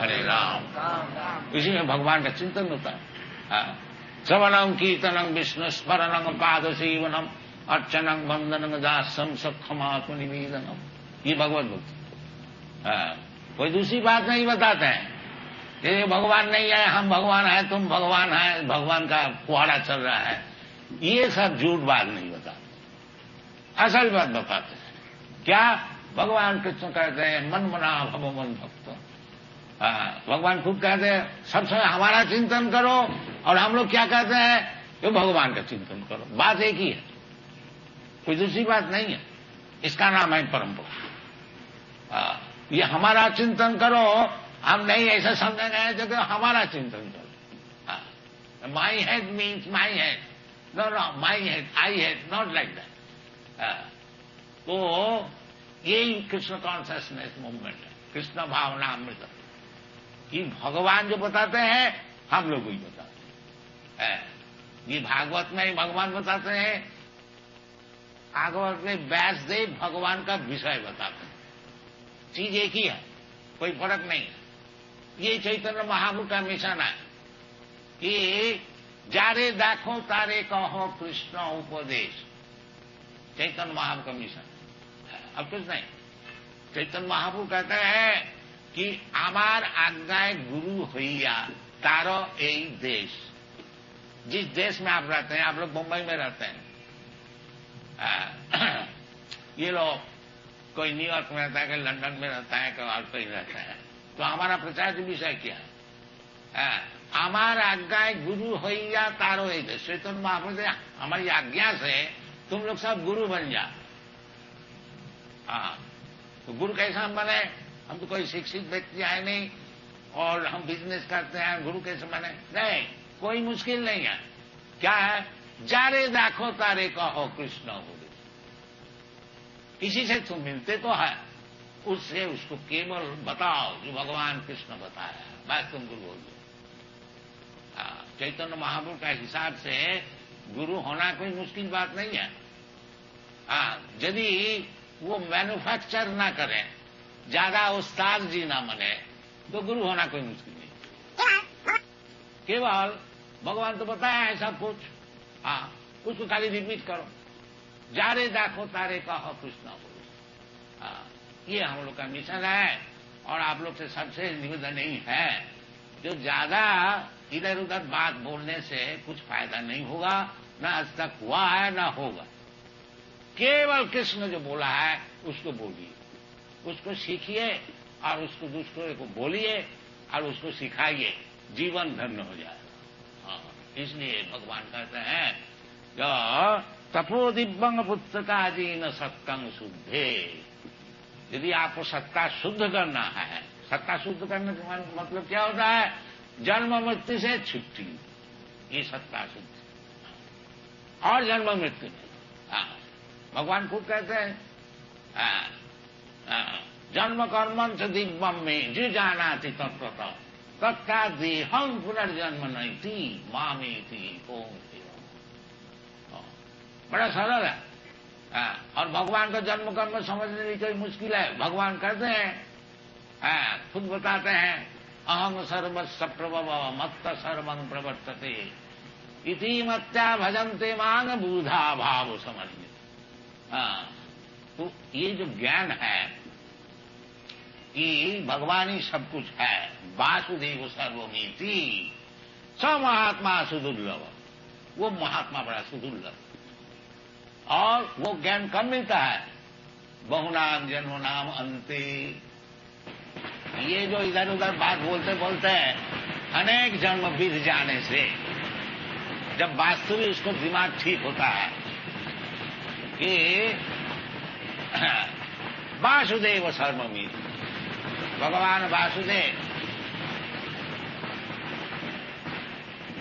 हरे राम। इसी में भगवान का चिंतन होता है। हाँ। श्रवणं कीर्तनं विष्णु स्मरणं पाद सेवनम अर्चनं वंदनं दासम सत्क्षमात्म निवेदनम, ये भगवत भक्ति। हाँ। कोई दूसरी बात नहीं बताते हैं। ये भगवान नहीं है, हम भगवान है, तुम भगवान है, भगवान का कुहाड़ा चल रहा है, ये सब झूठ बात नहीं बताते। असल बात बताते हैं। क्या भगवान कृष्ण कहते हैं मन मना भव मन भक्त। भगवान खुद कहते हैं सब समय हमारा चिंतन करो, और हम लोग क्या कहते हैं कि भगवान का चिंतन करो। बात एक ही है, कोई दूसरी बात नहीं है। इसका नाम है परंपरा। ये हमारा चिंतन करो, हम नहीं ऐसा समझेंगे जो हमारा चिंतन करो। My head means my head, no no my head I head, not like that. तो यही कृष्ण कॉन्शियसनेस मूवमेंट है, कृष्ण भावना अमृत, कि भगवान जो बताते हैं हम लोग ही बताते हैं। ये भागवत में भगवान बताते हैं, भागवत में व्यासदेव भगवान का विषय बताते हैं। चीज एक ही है, कोई फर्क नहीं है। ये चैतन्य महाप्रभु का मिशन है कि जारे देखो तारे कहो कृष्ण उपदेश, चैतन्य महाप्रभु का मिशन। अब कुछ नहीं, चैतन्य महाप्रभु कहते हैं कि आमार आज्ञाएं गुरु होइया तारो यही देश। जिस देश में आप रहते हैं, आप लोग मुंबई में रहते हैं, ये लोग कोई न्यूयॉर्क में रहता है, कोई लंदन में रहता है, कोई और कहीं रहता है, तो हमारा प्रचार का विषय क्या है? आमार आज्ञाएं गुरु होइया तारो यही देश। चैतन्य महाप्रभु ने हमारी आज्ञा से तुम लोग सब गुरु बन जा। तो गुरु कैसा हम बने? हम तो कोई शिक्षित व्यक्ति है नहीं, और हम बिजनेस करते हैं, गुरु कैसे बने? नहीं, कोई मुश्किल नहीं है। क्या है? जारे देखो तारे कहो कृष्ण उपदेश। इसी से तुम मिलते तो है, उससे उसको केवल बताओ जो भगवान कृष्ण बताया, बस तुम गुरु हो गए। चैतन्य महाप्रभु का हिसाब से गुरु होना कोई मुश्किल बात नहीं है। यदि वो मैन्युफैक्चर ना करें, ज्यादा उस्ताद जी ना बने, तो गुरु होना कोई मुश्किल नहीं। केवल भगवान तो बताया है सब कुछ, उसको खाली रिपीट करो। जारे देखो तारे कहो कृष्ण उपदेश। ये हम लोग का मिशन है, और आप लोग से सबसे निवेदन नहीं है, जो ज्यादा इधर उधर बात बोलने से कुछ फायदा नहीं होगा, ना आज तक हुआ है ना होगा। केवल कृष्ण जो बोला है उसको बोलिए, उसको सीखिए, और उसको दूसरों को बोलिए, और उसको सिखाइए, जीवन धन्य हो जाएगा। इसलिए भगवान कहते हैं जो तपो दिव्यंग पुस्तकाजी न सत्कंग शुद्धे। यदि आपको सत्ता शुद्ध करना है, सत्ता शुद्ध करने का मतलब क्या होता है? जन्म मृत्यु से छुट्टी, ये सत्ता शुद्ध। और जन्म मृत्यु में भगवान खुद कहते हैं जन्म कर्मं च दिव्यम में जो जाना थी तत्वतः तत्का देहं पुनर्जन्म नहीं थी मामे थी ओम। बड़ा सरल है। और भगवान का जन्म कर्म समझने में कोई मुश्किल है? भगवान कहते हैं, खुद बताते हैं, अहं सर्वस्व प्रभव मत्त सर्वं प्रवर्तते इति मत्या भजन्ते मांग बूढ़ा भाव समझिए। तो ये जो ज्ञान है कि भगवान ही सब कुछ है, वासुदेव सर्वमिति, स महात्मा सुदुर्लभ, वो महात्मा बड़ा सुदुर्लभ। और वो ज्ञान कब मिलता है? बहुनाम जन्मनाम अंते। ये जो इधर उधर बात बोलते बोलते अनेक जन्म बीत जाने से जब वास्तविक उसको दिमाग ठीक होता है कि वासुदेव सर्वमिति, भगवान वासुदेव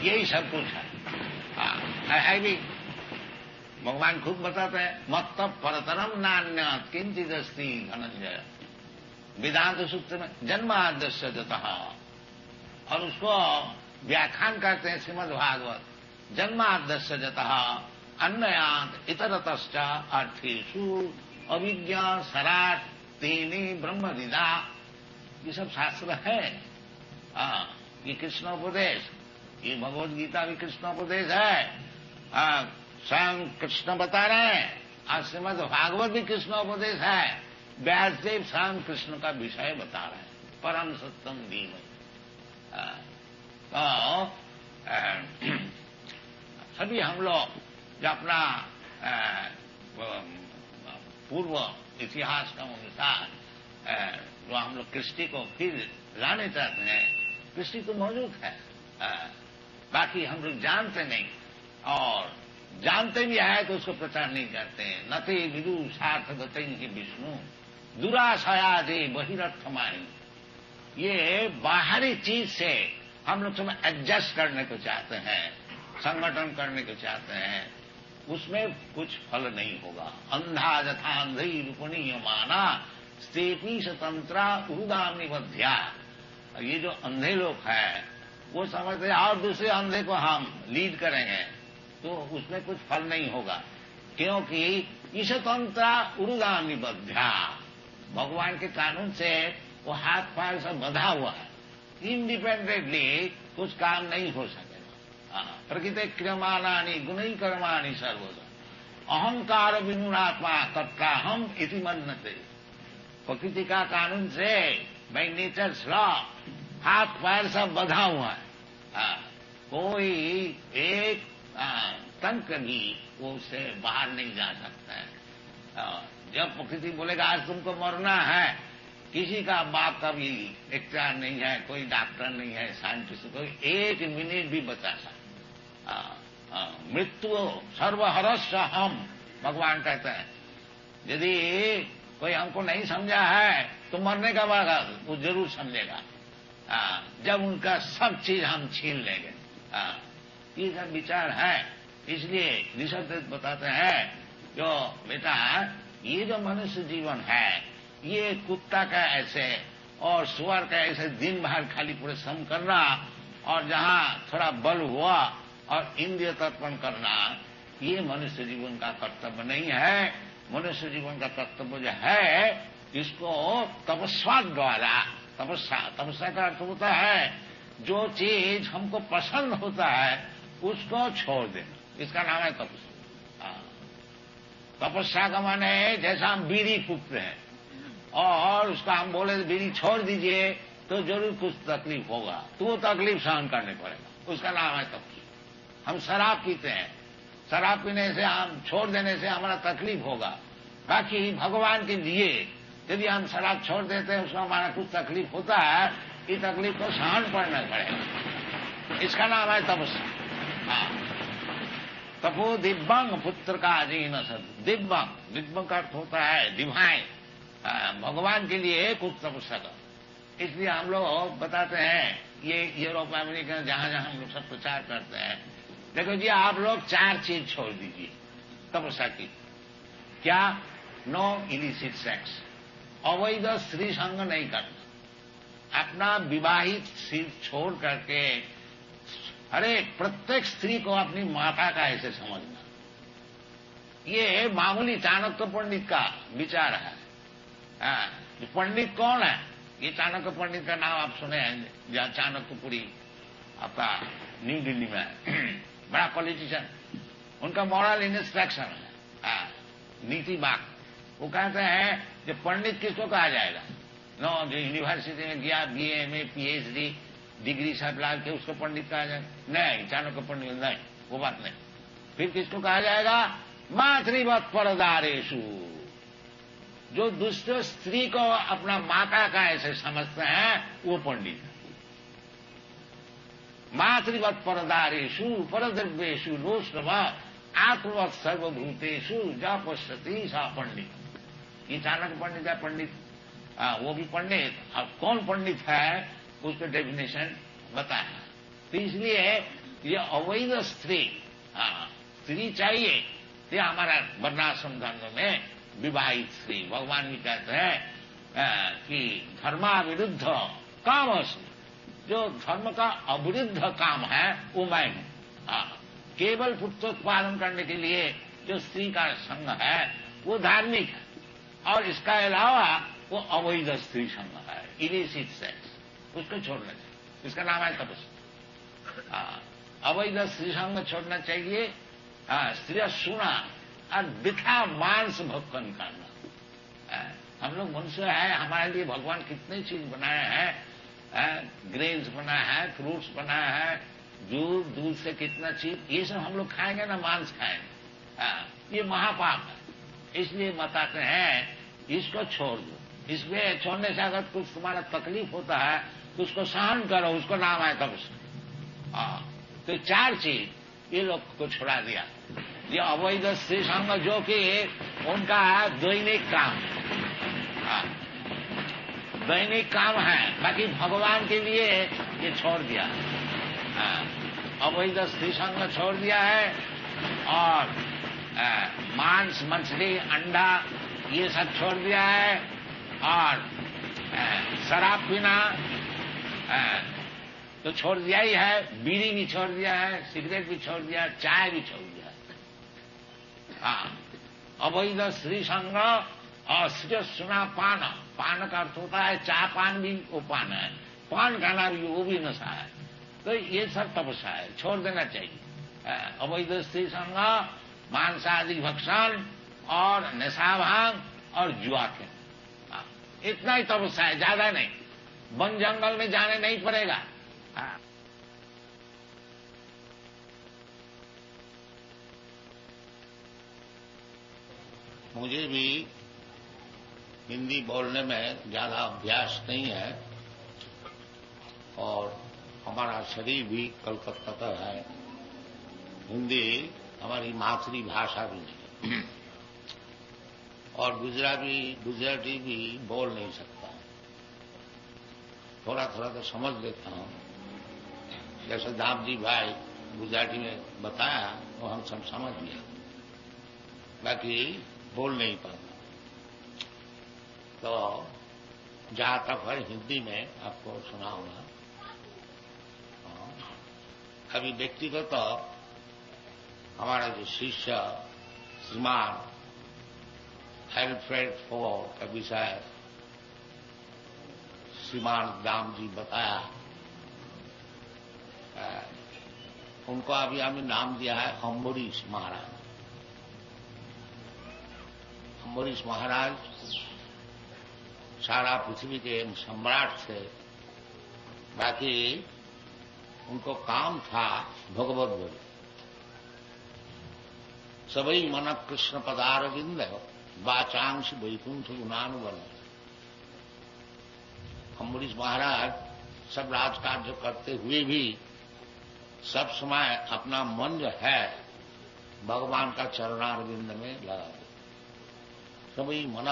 यही सब कुछ है भी। भगवान खुद बताते हैं मत्त परतरम नान्य किंचिदस्ति धनंजय, वेदांत सूत्र में जन्माद्यस्य जतः, और उसको व्याख्यान करते हैं श्रीमद् भागवत, जन्माद्यस्य जतः अन्नयात इतरतश्च अर्थेषु अविज्ञा सराट तेने ब्रह्म विदा। ये सब शास्त्र है, ये कृष्णोपदेश, ये भगवत गीता भी कृष्णोपदेश है। स्वयं कृष्ण बता रहे हैं, आज श्रीमद् भागवत भी कृष्णोपदेश है। व्यासदेव स्वयं कृष्ण का विषय बता रहे हैं, परम सत्यम दीन। तो सभी हम लोग जो अपना पूर्व इतिहास का अनुसार जो हम लोग कृष्टि को फिर लाने चाहते हैं, कृष्टि तो मौजूद है, बाकी हम लोग जानते नहीं, और जानते भी है तो उसको प्रचार नहीं करते हैं। नते विदु सार्थ गते विष्णु दुराशया दे बहिरर्थमाणी। ये बाहरी चीज से हम लोग सब एडजस्ट करने को चाहते हैं, संगठन करने को चाहते हैं, उसमें कुछ फल नहीं होगा। अंधा जथा अंधी रूपणीय माना स्तेपी स्वतंत्रा उदामी बध्या। ये जो अंधे लोग हैं वो समझते हैं और दूसरे अंधे को हम लीड करेंगे तो उसमें कुछ फल नहीं होगा, क्योंकि ईशतंत्रा उरुदामी बध्या। भगवान के कानून से वो हाथ पैर सब बंधा हुआ है, इंडिपेंडेंटली कुछ काम नहीं हो सकेगा। प्रकृति क्रियमाणानि गुणई कर्माणि सर्वदा अहंकार विनुरात्मा कर्ता हम इति मन्यते। प्रकृति का कानून से बाय नेचर्स लॉ हाथ पैर सब बंधा हुआ है, कोई एक तंत्र भी वो उससे बाहर नहीं जा सकता है। जब प्रकृति बोलेगा आज तुमको मरना है, किसी का बाप का भी इख्तियार नहीं है, कोई डॉक्टर नहीं है, साइंटिस्ट कोई एक मिनट भी बचा सकता। मृत्यु सर्वहरस्य हम, भगवान कहते हैं। यदि कोई हमको नहीं समझा है तो मरने का बाद वो जरूर समझेगा, जब उनका सब चीज हम छीन लेंगे। ये सब विचार है। इसलिए ऋषभ बताते हैं जो बेटा ये जो मनुष्य जीवन है ये कुत्ता का ऐसे और सुअर का ऐसे दिन भर खाली परिश्रम करना और जहां थोड़ा बल हुआ और इंद्रिय तर्पण करना, ये मनुष्य जीवन का कर्तव्य नहीं है। मनुष्य जीवन का कर्तव्य जो है इसको तपस्या द्वारा, तपस्या का अर्थ होता है जो चीज हमको पसंद होता है उसको छोड़ देना, इसका नाम है तपस्या। तपस्या का माने है जैसा हम बीड़ी फूकते हैं और उसका हम बोले बीड़ी छोड़ दीजिए तो जरूर कुछ तकलीफ होगा, तो वो तकलीफ सहन करने पड़ेगा, उसका नाम है तपस्या। हम शराब पीते हैं, शराब पीने से हम छोड़ देने से हमारा तकलीफ होगा, बाकी भगवान के लिए यदि हम शराब छोड़ देते हैं उसमें हमारा कुछ तकलीफ होता है, ये तकलीफ को सहन करना पड़ेगा, इसका नाम है तपस्या। तपो दिव्यंग पुत्र का अजीन सद। दिव्यंग, दिव्यंग का अर्थ होता है डिवाइन, भगवान के लिए कुछ तपस्या का। इसलिए हम लोग बताते हैं, ये यूरोप अमेरिका जहां जहां हम लोग सब प्रचार करते हैं, देखो जी आप लोग 4 चीज छोड़ दीजिए तपस्या की। क्या? नो इलिसिट सेक्स, अवैध स्त्री संग नहीं करना, अपना विवाहित स्त्री छोड़ करके अरे प्रत्येक स्त्री को अपनी माता का ऐसे समझना। ये मामूली चाणक्य पंडित का विचार है। पंडित कौन है? ये चाणक्य पंडित का नाम आप सुने हैं, जहां चाणक्यपुरी आपका न्यू दिल्ली में है, बड़ा पॉलिटिशियन, उनका मॉरल इंस्ट्रक्शन है, नीति बाग। वो कहते हैं कि पंडित किसको कहा जाएगा? नो, जो यूनिवर्सिटी में गया BA MA PhD डिग्री सब ला के उसको पंडित कहा जाए? नहीं, चाणक्य पंडित नहीं, वो बात नहीं। फिर किसको कहा जाएगा? मातृवत परदारेशु, जो दूसरे स्त्री को अपना माता का ऐसे समझते हैं वो पंडित है। मातृवत परदारेशु परद्रव्येशु लोष्टव आत्मवत सर्वभूतेषु जा पश्यति सा पंडित। ये चाणक्य पंडित है, पंडित वो भी पंडित। अब कौन पंडित है उसका डेफिनेशन बताया। तो इसलिए ये अवैध स्त्री, स्त्री चाहिए, ये हमारा वर्णाश्रम धर्म में विवाहित स्त्री। भगवान भी कहते हैं कि धर्माविरुद्ध काम, जो धर्म का अविरुद्ध काम है वो मैं हूं। केवल पुत्रोत्पादन करने के लिए जो स्त्री का संग है वो धार्मिक है, और इसका अलावा वो अवैध स्त्री संग है, इलिसिट सेक्स, उसको छोड़ना चाहिए। इसका नाम है तपस्या। अवैध स्त्री संग छोड़ना चाहिए, स्त्री सुना और दिखा मांस भक्षण करना। हम लोग मनुष्य है, हमारे लिए भगवान कितनी चीज बनाए हैं, ग्रेन्स बनाया है, फ्रूट्स बनाया है, दूध से कितना चीज, ये सब हम लोग खाएंगे ना, मांस खाएंगे, ये महापाप है। इसलिए बताते हैं इसको छोड़ दो। इसमें छोड़ने से अगर कुछ तुम्हारा तकलीफ होता है तो उसको सहन करो, उसको नाम है तपस्या। तो 4 चीज ये लोग को छुड़ा दिया। ये अवैध स्त्री संग जो कि उनका दैनिक काम, दैनिक काम है, बाकी भगवान के लिए ये छोड़ दिया। अवैध स्त्री संग छोड़ दिया है, और मांस मछली अंडा ये सब छोड़ दिया है, और शराब पीना तो छोड़ दिया ही है, बीड़ी भी छोड़ दिया है, सिगरेट भी छोड़ दिया, चाय भी छोड़ दिया। अवैध स्त्री संग और सुना पान, पान का अर्थ होता है चाय पान भी वो पान है, पान खाना भी वो भी नशा है। तो ये सब तपस्या है, छोड़ देना चाहिए। अवैध स्त्री संग, मांसादि भक्षण और नशा भांग और जुआ खेल, इतना ही तपस्या है, ज्यादा नहीं। वन जंगल में जाने नहीं पड़ेगा। मुझे भी हिंदी बोलने में ज्यादा अभ्यास नहीं है, और हमारा शरीर भी कलकत्ता का है, हिंदी हमारी मातृभाषा भी नहीं, और गुजराती भी बोल नहीं सकता। थोड़ा थोड़ा तो समझ लेता हूं, जैसे दामजी भाई गुजराती में बताया वो हम सब समझ लिया, बाकी बोल नहीं पाता। तो जहां तक है हिंदी में आपको सुनाऊंगा। अभी व्यक्तिगत तो हमारा जो शिष्य श्रीमान एल्फ्रेड फोर का विषय श्रीमान दाम जी बताया, उनको अभी हमें नाम दिया है अम्बरीश महाराज। अम्बरीश महाराज सारा पृथ्वी के सम्राट थे, बाकी उनको काम था भगवत बोले। सबई मन कृष्ण पदारविंद वाचांश वैकुंठ गुणानुबल। अम्बरीश महाराज सब राजकार्य करते हुए भी सब समय अपना मन जो है भगवान का चरणारविंद में लगा दे। सबई मन,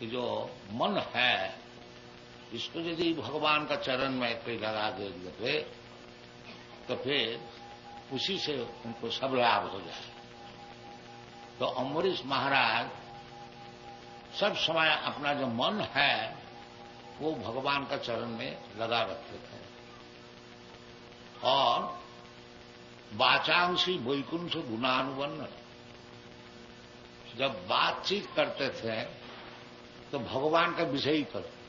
ये जो मन है इसको यदि भगवान का चरण में कोई लगा दे तो फिर उसी से उनको सब लाभ हो जाए। तो अम्बरीश महाराज सब समय अपना जो मन है वो भगवान का चरण में लगा रखते थे, और वाचांशी वैकुंठ गुणानुबन्न, जब बातचीत करते थे तो भगवान का विषय ही करते।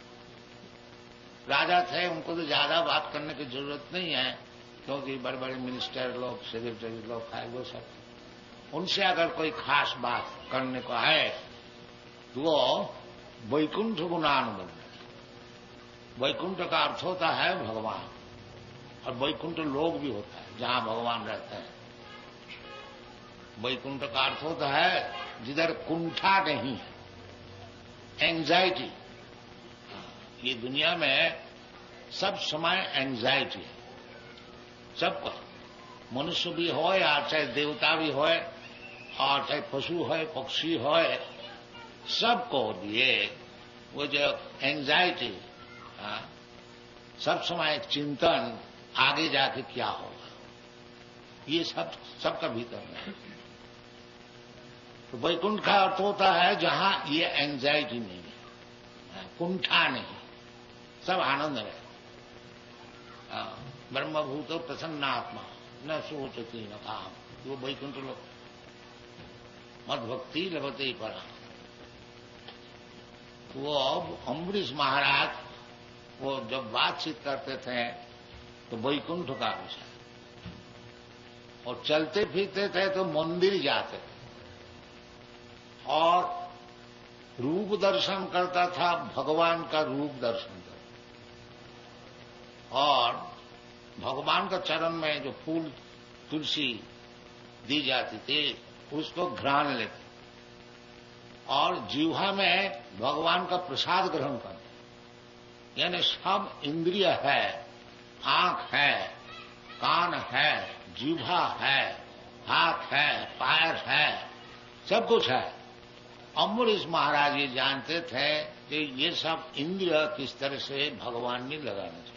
राजा थे, उनको तो ज्यादा बात करने की जरूरत नहीं है, क्योंकि बड़े बड़े मिनिस्टर लोग, सेक्रेटरी लोग है, वो सब उनसे अगर कोई खास बात करने को है तो वो वैकुंठ गुणानुबंध। वैकुंठ का अर्थ होता है भगवान, और वैकुंठ लोक भी होता है जहां भगवान रहते हैं। वैकुंठ का अर्थ होता है जिधर कुंठा नहीं है, एंजाइटी। ये दुनिया में सब समय एंजाइटी है सबको, मनुष्य भी हो या चाहे देवता भी हो, और चाहे पशु हो पक्षी हो, सबको लिए वो जो एंजाइटी, सब समय एक चिंतन आगे जाके क्या होगा, ये सबका भीतर है। तो वैकुंठ का अर्थ होता है जहां ये एंजाइटी नहीं है, कुंठा नहीं, सब आनंद है। ब्रह्मभूत प्रसन्नात्मा न सोचती न काम, वो वैकुंठ लोग मद भक्ति लभते परा। वो अम्बरीश महाराज वो जब बातचीत करते थे तो वैकुंठ का विषय, और चलते फिरते थे तो मंदिर जाते थे, और रूप दर्शन करता था, भगवान का रूप दर्शन करता, और भगवान का चरण में जो फूल तुलसी दी जाती थी उसको घ्राण लेते, और जीवा में भगवान का प्रसाद ग्रहण करते। यानी सब इंद्रिय है, आंख है, कान है, जीवा है, हाथ है, पैर है, सब कुछ है। अम्बरीश महाराज ये जानते थे कि ये सब इंद्रिय किस तरह से भगवान में लगाना चाहिए।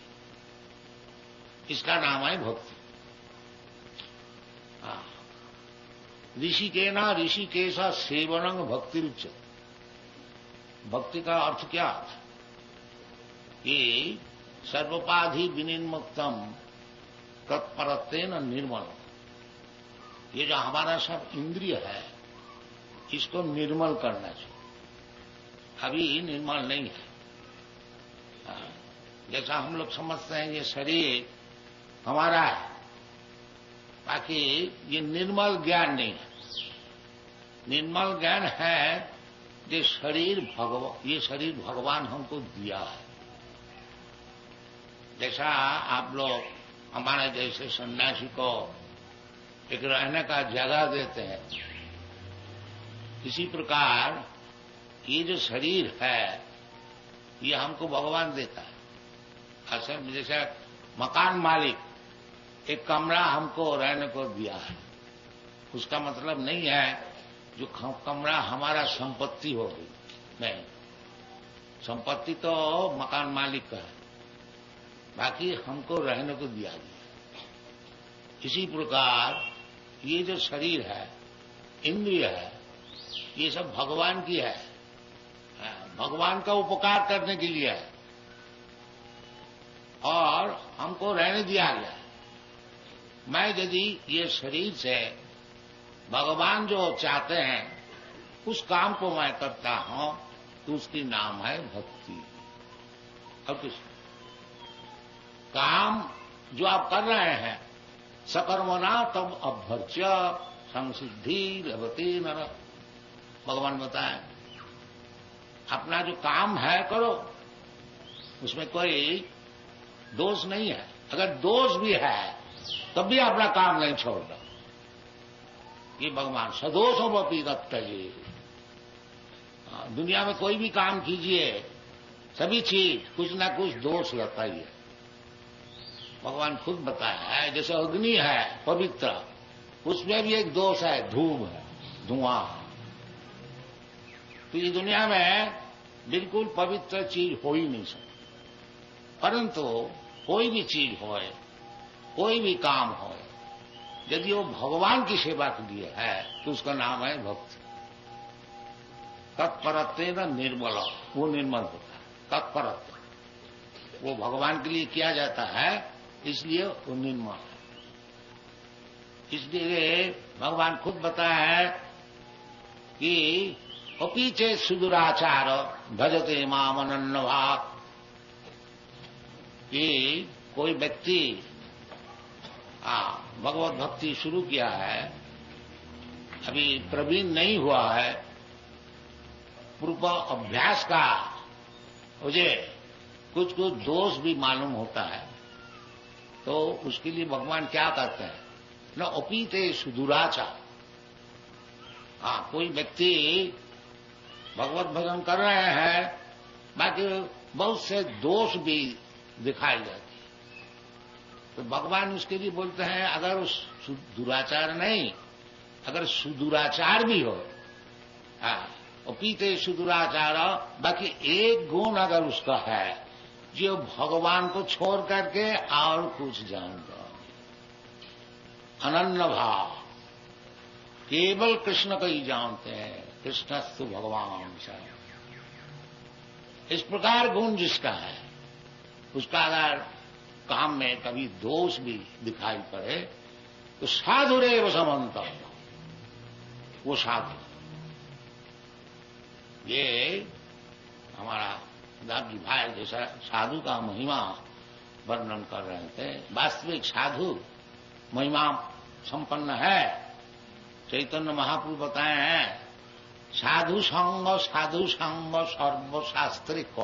इसका नाम है भक्ति। ऋषिकेना ऋषिकेशा सेवनंग भक्ति रुच्यते। भक्ति का अर्थ क्या है कि सर्वोपाधि विनिर्मुक्तम तत्परत्वेन निर्मल। ये जो हमारा सब इंद्रिय है इसको निर्मल करना चाहिए। अभी निर्मल नहीं है। जैसा हम लोग समझते हैं ये शरीर हमारा है, बाकी ये निर्मल ज्ञान नहीं है। निर्मल ज्ञान है ये शरीर भगवान हमको दिया है। जैसा आप लोग हमारे जैसे सन्यासी को एक रहने का जगह देते हैं, इसी प्रकार ये जो शरीर है ये हमको भगवान देता है। असल में जैसे मकान मालिक एक कमरा हमको रहने को दिया है, उसका मतलब नहीं है जो कमरा हमारा संपत्ति हो गई, नहीं। संपत्ति तो मकान मालिक का है, बाकी हमको रहने को दिया गया। इसी प्रकार ये जो शरीर है, इंद्रिय है, ये सब भगवान की है, भगवान का उपकार करने के लिए है, और हमको रहने दिया गया। मैं यदि ये शरीर से भगवान जो चाहते हैं उस काम को मैं करता हूं तो उसकी नाम है भक्ति। और कुछ काम जो आप कर रहे हैं सकर्मणा तब अभ्यर्च्य संसिद्धि लभते नर। भगवान बताए अपना जो काम है करो, उसमें कोई दोष नहीं है। अगर दोष भी है तब भी अपना काम नहीं छोड़ना। ये भगवान सदोषोपि तत्तये। दुनिया में कोई भी काम कीजिए, सभी चीज कुछ ना कुछ दोष रहता ही है। भगवान खुद बताया है, जैसे अग्नि है पवित्र, उसमें भी एक दोष है, धूम है, धुआं। तो ये दुनिया में बिल्कुल पवित्र चीज हो ही नहीं सकती। परंतु कोई भी चीज होए, कोई भी काम हो, यदि वो भगवान की सेवा के लिए है तो उसका नाम है भक्ति। तत्परत्वेन निर्मल, वो निर्मल होता है। तत्परत्व वो भगवान के लिए किया जाता है, इसलिए वो निर्मल है। इसलिए भगवान खुद बताया है कि अपीचे सुदुराचार भजते माम अनन्यभाक्। कि कोई व्यक्ति भगवत भक्ति शुरू किया है, अभी प्रवीण नहीं हुआ है, पूर्व अभ्यास का मुझे कुछ कुछ दोष भी मालूम होता है, तो उसके लिए भगवान क्या करते हैं न अपीते सुदुराचार। कोई व्यक्ति भगवत भजन कर रहे हैं, बाकी बहुत से दोष भी दिखाई जाते, तो भगवान उसके लिए बोलते हैं अगर दुराचार नहीं, अगर सुदुराचार भी हो, पीते सुदुराचार, बाकी एक गुण अगर उसका है जो भगवान को छोड़ करके और कुछ जानता, अनन्य भाव, केवल कृष्ण को ही जानते हैं, कृष्णस्तु भगवान। इस प्रकार गुण जिसका है, उसका अगर काम में कभी दोष भी दिखाई पड़े तो साधुरेव समंत, वो साधु। ये हमारा दास जी भाई जैसा साधु का महिमा वर्णन कर रहे थे। वास्तविक साधु महिमा संपन्न है। चैतन्य महाप्रभु बताए हैं साधु संग सर्वशास्त्रिक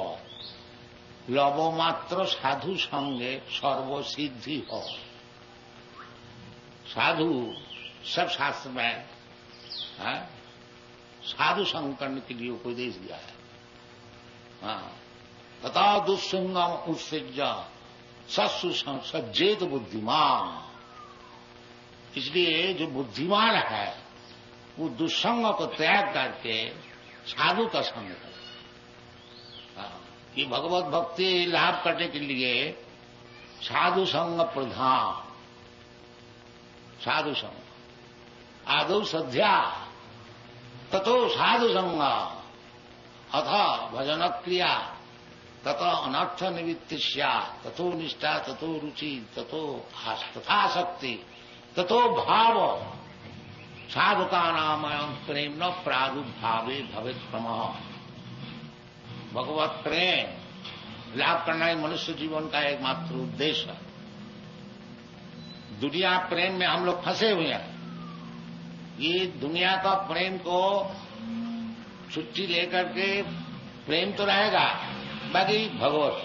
लवो मात्र साधु संगे सर्व सिद्धि हो। साधु सब शास्त्र में है, साधु संग करने के लिए उपदेश दिया है। तथा दुस्संगम उत्सृज्य सत्सु सज्जेत बुद्धिमान। इसलिए जो बुद्धिमान है वो दुस्संग को त्याग करके साधु का संग करे। ये भगवत भक्ति लाभ करने के लिए साधु संग प्रधान। साधु संग आदौ सध्या ततो साधु संग अथ भजन क्रिया ततो अनर्थ निवृत्ति ततो निष्ठा ततो रुचि ततो तथाशक्ति ततो भाव साधु का नाम प्रेम न प्रादुर्भावे भवित प्रमः। भगवत प्रेम लाभ करना ही मनुष्य जीवन का एकमात्र उद्देश्य है। दुनिया प्रेम में हम लोग फंसे हुए हैं। ये दुनिया का प्रेम को छुट्टी लेकर के प्रेम तो रहेगा, बाकी भगवत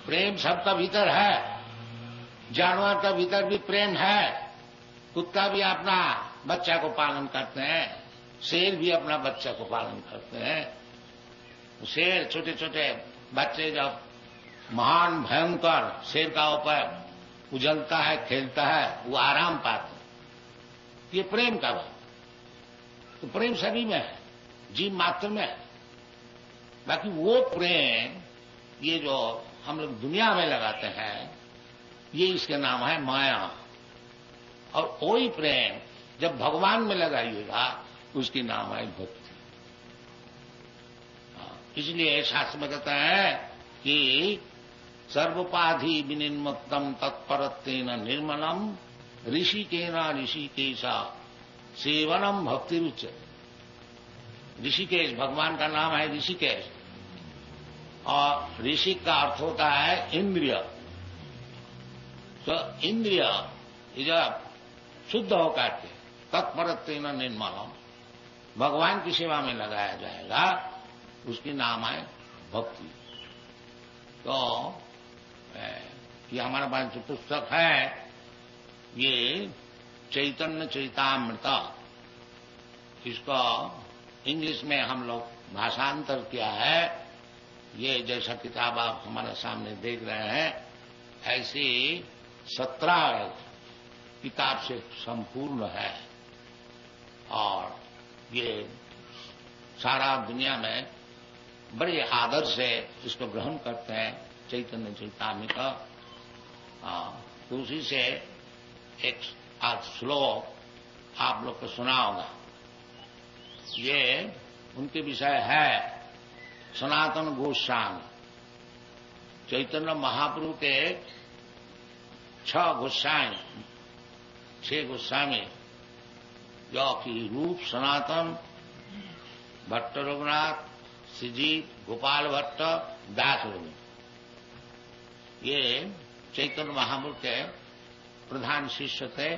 प्रेम सबका भीतर है। जानवर का भीतर भी प्रेम है। कुत्ता भी अपना बच्चा को पालन करते हैं, शेर भी अपना बच्चा को पालन करते हैं। शेर छोटे छोटे बच्चे जब महान भयंकर शेर का ऊपर उजलता है, खेलता है, वो आराम पाते हैं। ये प्रेम का बात। तो प्रेम सभी में है, जीव मात्र में है। बाकी वो प्रेम ये जो हम लोग दुनिया में लगाते हैं, ये इसके नाम है माया। और वही प्रेम जब भगवान में लगाइएगा उसकी नाम है भक्ति। इसलिए शास्त्र में कहता है कि सर्वोपाधि विनिर्मुक्तम तत्परत्वेन निर्मलम ऋषिकेना ऋषिकेशा सेवनम भक्ति रुच्य। ऋषिकेश भगवान का नाम है ऋषिकेश। और ऋषि का अर्थ होता है इंद्रिय। तो इंद्रिय जब शुद्ध होकर के तत्परत्वेन निर्मलम भगवान की सेवा में लगाया जाएगा, उसकी नाम है भक्ति। तो ये हमारे पास जो पुस्तक है ये चैतन्य चैतामृत, इसको इंग्लिश में हम लोग भाषांतर किया है। ये जैसा किताब आप हमारे सामने देख रहे हैं ऐसी 17 किताब से संपूर्ण है। और ये सारा दुनिया में बड़े आदर से इसको ग्रहण करते हैं चैतन्य चैतामृत। तो उसी से एक आज श्लोक आप लोग को सुना होगा। ये उनके विषय है सनातन गोस्वामी। चैतन्य महाप्रभु के 6 गोस्वामी जो कि रूप सनातन, भट्ट रघुनाथ, श्रीजीत, गोपाल भट्ट, दास रघु, ये चैतन्य महाप्रभु के प्रधान शिष्य थे।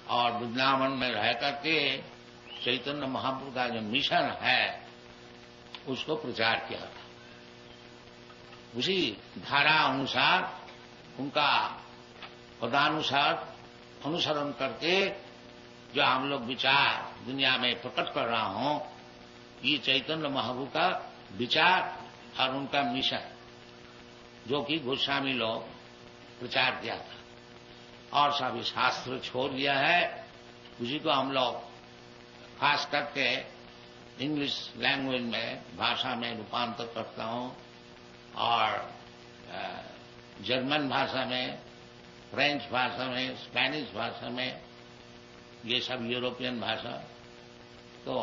और वृंदावन में रह करके चैतन्य महाप्रभु का जो मिशन है उसको प्रचार किया था। उसी धारा अनुसार उनका पदानुसार अनुसरण करके जो हम लोग विचार दुनिया में प्रकट कर रहा हूं, ये चैतन्य महाप्रभु का विचार और उनका मिशन जो कि गोस्वामी लोग प्रचार किया था। और सभी शास्त्र छोड़ दिया है, उसी को हम लोग खास करके इंग्लिश लैंग्वेज में भाषा में रूपांतर करता हूं। और जर्मन भाषा में, फ्रेंच भाषा में, स्पेनिश भाषा में, ये सब यूरोपियन भाषा। तो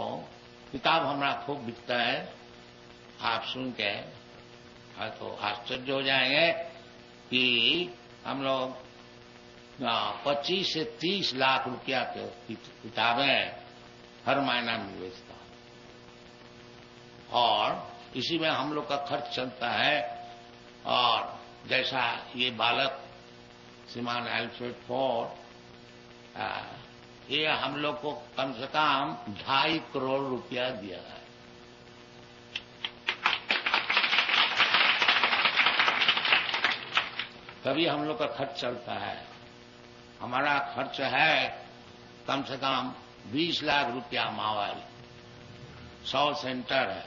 किताब हमारा खूब बिकता है। आप सुन के तो आश्चर्य हो जाएंगे कि हम लोग 25 से 30 लाख रुपया की किताबें हर महीना में बेचता। और इसी में हम लोग का खर्च चलता है। और जैसा ये बालक श्रीमान एल्फ्रेड फोर्ड, ये हम लोग को कम से कम 2.5 करोड़ रुपया दिया है। तभी हम लोग का खर्च चलता है। हमारा खर्च है कम से कम 20 लाख रुपया मावाली, 100 सेंटर है,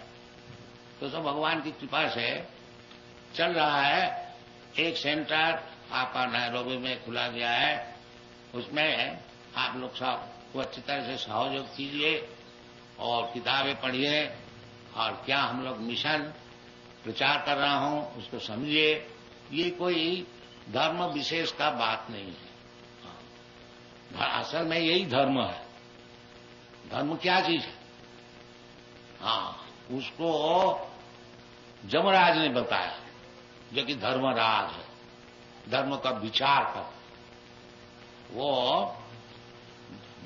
तो सब भगवान की कृपा से चल रहा है। एक सेंटर आपका नैरोबी में खुला गया है, उसमें आप लोग सब को अच्छी तरह से सहयोग कीजिए और किताबें पढ़िए और क्या हम लोग मिशन प्रचार कर रहा हूं उसको समझिए। ये कोई धर्म विशेष का बात नहीं है, असल में यही धर्म है। धर्म क्या चीज है? उसको जमराज ने बताया, जो कि धर्मराज है, धर्म का विचार कर। वो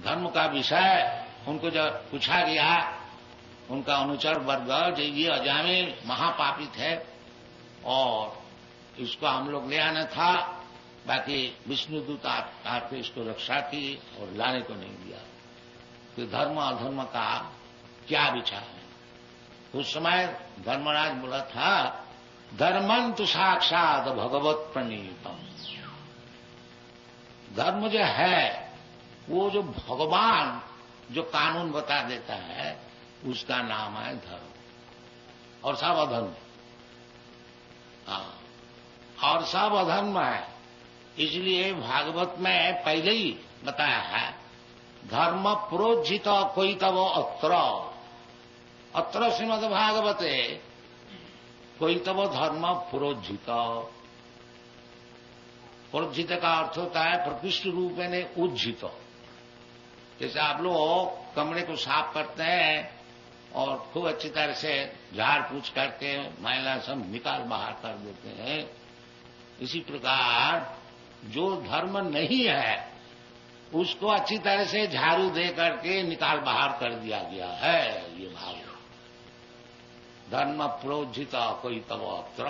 धर्म का विषय उनको जब पूछा गया, उनका अनुचर वर्ग, जो ये अजामिल महापापित है और इसको हम लोग ले आना था, बाकी विष्णुदूत आके इसको रक्षा की और लाने को नहीं दिया। तो धर्म अधर्म का क्या विचार है? उस समय धर्मराज बोला था, धर्मं तु साक्षात भगवत प्रणीतम। धर्म जो है वो जो भगवान जो कानून बता देता है उसका नाम है धर्म, और सब अधर्म। और सब अधर्म है। इसलिए भागवत में पहले ही बताया है, धर्म प्रोज्झित कोई तब अत्र श्रीमद् भागवते कोई तब धर्म प्रोज्झित। प्रोज्झित का अर्थ होता है प्रकृष्ट रूप में उज्जित। जैसे आप लोग कमरे को साफ करते हैं और खूब अच्छी तरह से झाड़ पूछ करके मैला सब निकाल बाहर कर देते हैं, इसी प्रकार जो धर्म नहीं है उसको अच्छी तरह से झाड़ू दे करके निकाल बाहर कर दिया गया है। ये भाव धर्म प्रोज्झित कोई तब अत्र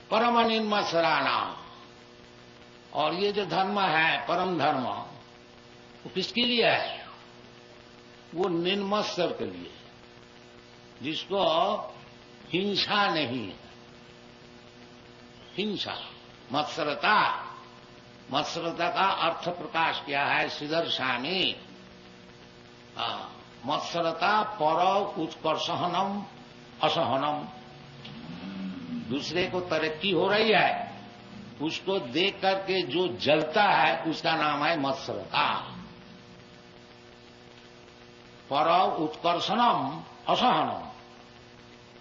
परम निर्मत्सराणा। और ये जो धर्म है परम धर्म, वो किसके लिए है? वो निर्मत्सर के लिए, जिसको हिंसा नहीं है। हिंसा मत्सरता, मत्सरता का अर्थ प्रकाश किया है श्रीधर स्वामी। मत्सरता पर उत्कर्षहनम असहनम। दूसरे को तरक्की हो रही है उसको देख करके जो जलता है उसका नाम है मत्सरता। पर उत्कर्षणम असहनम।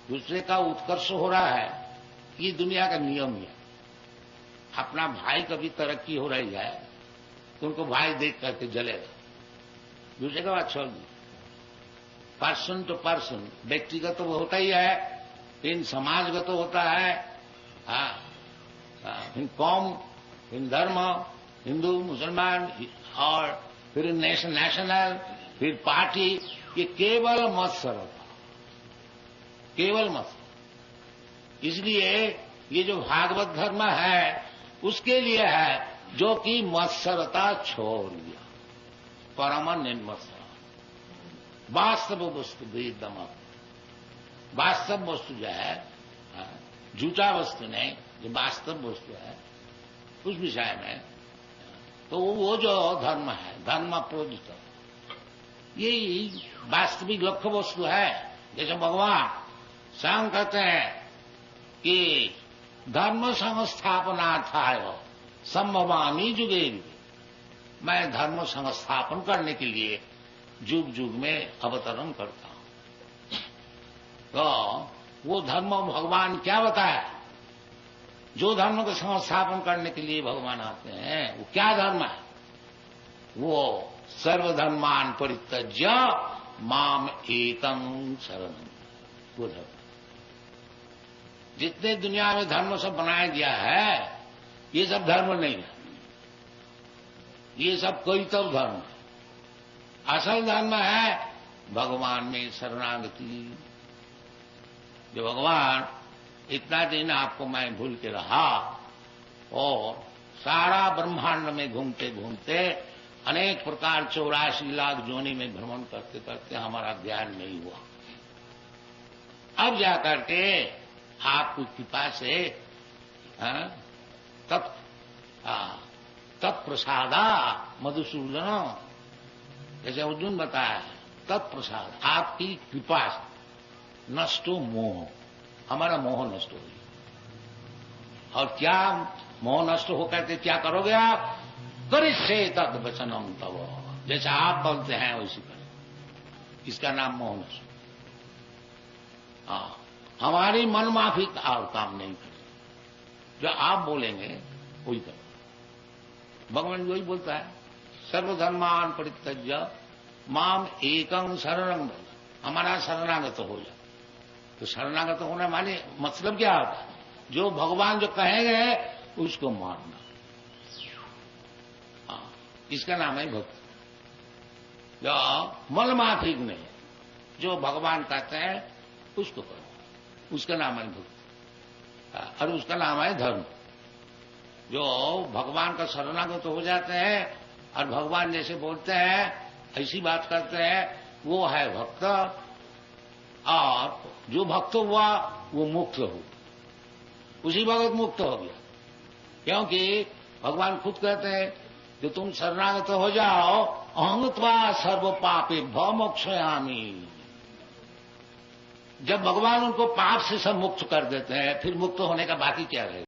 दूसरे का उत्कर्ष हो रहा है, ये दुनिया का नियम है। अपना भाई कभी तरक्की हो रही है तो उनको भाई देख करके जलेगा, दूसरे का बात छोड़ दी। पर्सन टू पर्सन, व्यक्तिगत तो होता ही है, इन समाजगत तो होता है। इन कौम, इन धर्म, हिंदू मुसलमान, और फिर नेशनल, फिर पार्टी, ये केवल मत्सरता, केवल मत्सर। इसलिए ये जो भागवत धर्म है उसके लिए है, जो कि मत्सरता छोड़ दिया, परम निर्मत्सर। वास्तव वस्तु वेदम, वास्तव वस्तु जो है, झूठा वस्तु नहीं, जो वास्तव वस्तु है उस विषय में, तो वो जो धर्म है, धर्म प्रोजित, यही वास्तविक लक्ष्य वस्तु है। जैसे भगवान स्वयं कहते हैं कि धर्म संस्थापनार्थाय संभवामि जुगे जुगे। मैं धर्म संस्थापन करने के लिए जुग जुग में अवतरण करता हूं। तो वो धर्म भगवान क्या बताया? जो धर्म को संस्थापन करने के लिए भगवान आते हैं वो क्या धर्म है? वो सर्वधर्मान परित्यज्य माम एकम शरणं, वो धर्म। जितने दुनिया में धर्म सब बनाया गया है ये सब धर्म नहीं है, ये सब कोई तो धर्म है। असल धर्म है भगवान में शरणागति, जो भगवान इतना दिन आपको मैं भूल के रहा और सारा ब्रह्मांड में घूमते घूमते अनेक प्रकार 84 लाख जोनी में भ्रमण करते करते हमारा ज्ञान नहीं हुआ। अब जाकर के आपकी कृपा से तत्प्रसादा मधुसूदन, जैसे अर्जुन बताया, तत्प्रसाद आपकी कृपा से नष्टो मोह, हमारा मोह नष्ट हो गया। और क्या मोह नष्ट हो कहते क्या करोगे आप? करिष्ये तद वचनम तव, जैसा आप बोलते हैं वैसी करें। इसका नाम मोह नष्ट। हमारी मन माफी और काम नहीं करे, जो आप बोलेंगे वही करो। भगवान वही बोलता है, सर्वधर्मान परित्यज्य माम एकं शरणं व्रज, हमारा शरणागत हो जाए। तो शरणागत होना माने मतलब क्या होता है? जो भगवान जो कहेंगे उसको मानना, इसका नाम है भक्ति। जो मन माफिक नहीं, जो भगवान कहते हैं उसको करो, उसका नाम है भक्ति। और उसका नाम है धर्म। जो भगवान का शरणागत हो जाते हैं और भगवान जैसे बोलते हैं ऐसी बात करते हैं, वो है भक्त। और जो भक्त हुआ वो मुक्त हो, उसी वक्त मुक्त हो गया। क्योंकि भगवान खुद कहते हैं कि तुम शरणागत हो जाओ, अहं त्वा सर्व पापेभ्यो मोक्षयामि। जब भगवान उनको पाप से सब मुक्त कर देते हैं, फिर मुक्त होने का बाकी क्या रहेगा?